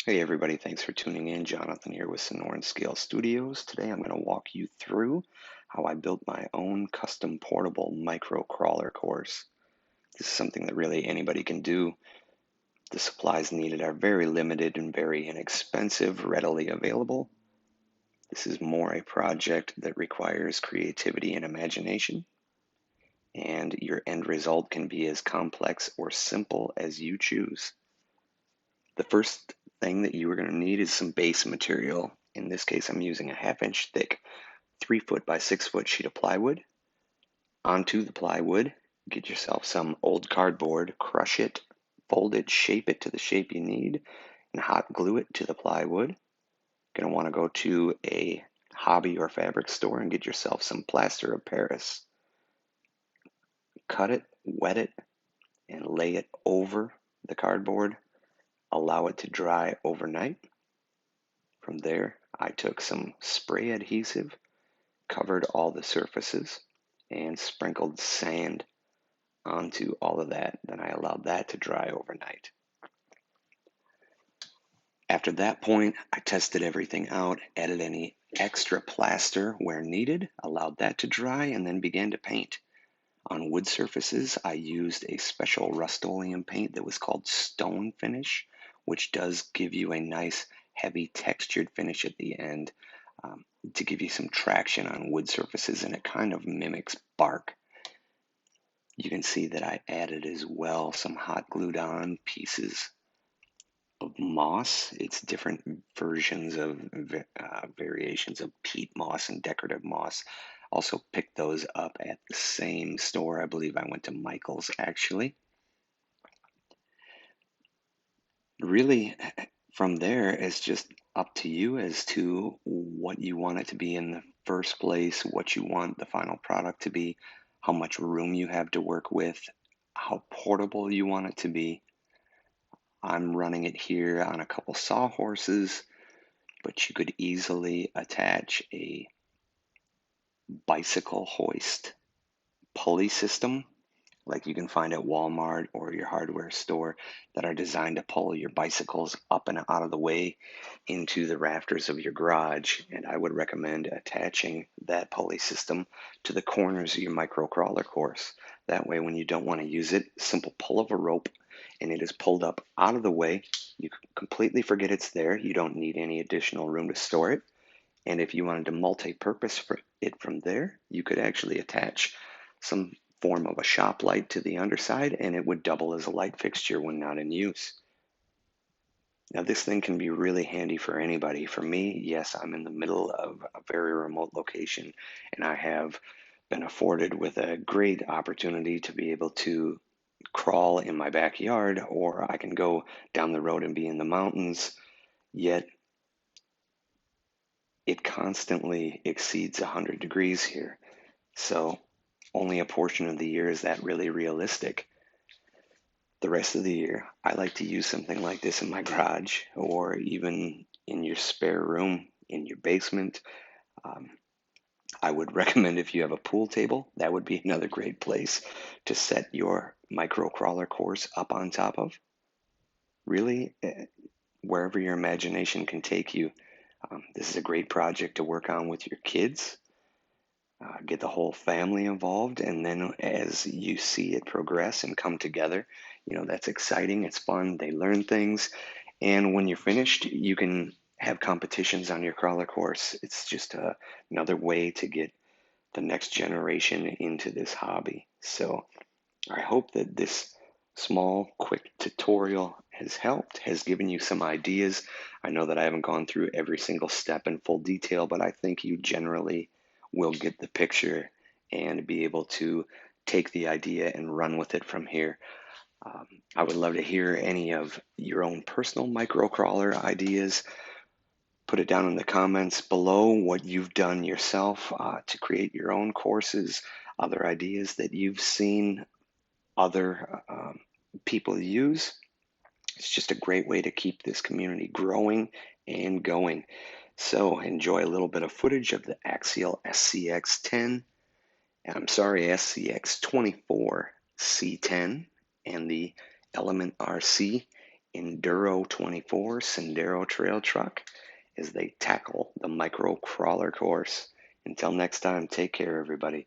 Hey everybody, thanks for tuning in. Jonathan here with Sonoran Scale Studios. Today I'm going to walk you through how I built my own custom portable micro crawler course. This is something that really anybody can do. The supplies needed are very limited and very inexpensive, readily available. This is more a project that requires creativity and imagination, and your end result can be as complex or simple as you choose. The first thing that you are going to need is some base material. In this case, I'm using a 1/2 inch thick 3 foot by 6 foot sheet of plywood. Onto the plywood, get yourself some old cardboard, crush it, fold it, shape it to the shape you need, and hot glue it to the plywood. Going to want to go to a hobby or fabric store and get yourself some plaster of Paris. Cut it, wet it, and lay it over the cardboard. Allow it to dry overnight. From there, I took some spray adhesive, covered all the surfaces, and sprinkled sand onto all of that. Then I allowed that to dry overnight. After that point, I tested everything out, added any extra plaster where needed, allowed that to dry, and then began to paint. On wood surfaces, I used a special Rust-Oleum paint that was called Stone Finish, which does give you a nice, heavy, textured finish at the end to give you some traction on wood surfaces, and it kind of mimics bark. You can see that I added as well some hot glued on pieces of moss. It's different versions of variations of peat moss and decorative moss. Also picked those up at the same store. I believe I went to Michael's actually. Really, from there, it's just up to you as to what you want it to be in the first place, what you want the final product to be, how much room you have to work with, how portable you want it to be. I'm running it here on a couple sawhorses, but you could easily attach a bicycle hoist pulley system like you can find at Walmart or your hardware store that are designed to pull your bicycles up and out of the way into the rafters of your garage. And I would recommend attaching that pulley system to the corners of your micro crawler course. That way, when you don't want to use it, simple pull of a rope and it is pulled up out of the way. You completely forget it's there. You don't need any additional room to store it. And if you wanted to multi-purpose it from there, you could actually attach some form of a shop light to the underside and it would double as a light fixture when not in use. Now this thing can be really handy for anybody. For me, yes, I'm in the middle of a very remote location and I have been afforded with a great opportunity to be able to crawl in my backyard, or I can go down the road and be in the mountains, yet it constantly exceeds 100 degrees here. So only a portion of the year is that really realistic. The rest of the year, I like to use something like this in my garage or even in your spare room in your basement. Um, I would recommend if you have a pool table, that would be another great place to set your micro crawler course up on top of. Really, wherever your imagination can take you. This is a great project to work on with your kids. Get the whole family involved, and then as you see it progress and come together, that's exciting, it's fun, they learn things, and when you're finished, you can have competitions on your crawler course. It's just another way to get the next generation into this hobby. So I hope that this small, quick tutorial has helped, has given you some ideas. I know that I haven't gone through every single step in full detail, but I think you generally will get the picture and be able to take the idea and run with it from here. I would love to hear any of your own personal microcrawler ideas. Put it down in the comments below what you've done yourself to create your own courses, other ideas that you've seen other people use. It's just a great way to keep this community growing and going. So enjoy a little bit of footage of the Axial SCX10, I'm sorry, SCX24C10 and the Element RC Enduro 24 Sendero Trail Truck as they tackle the micro crawler course. Until next time, take care, everybody.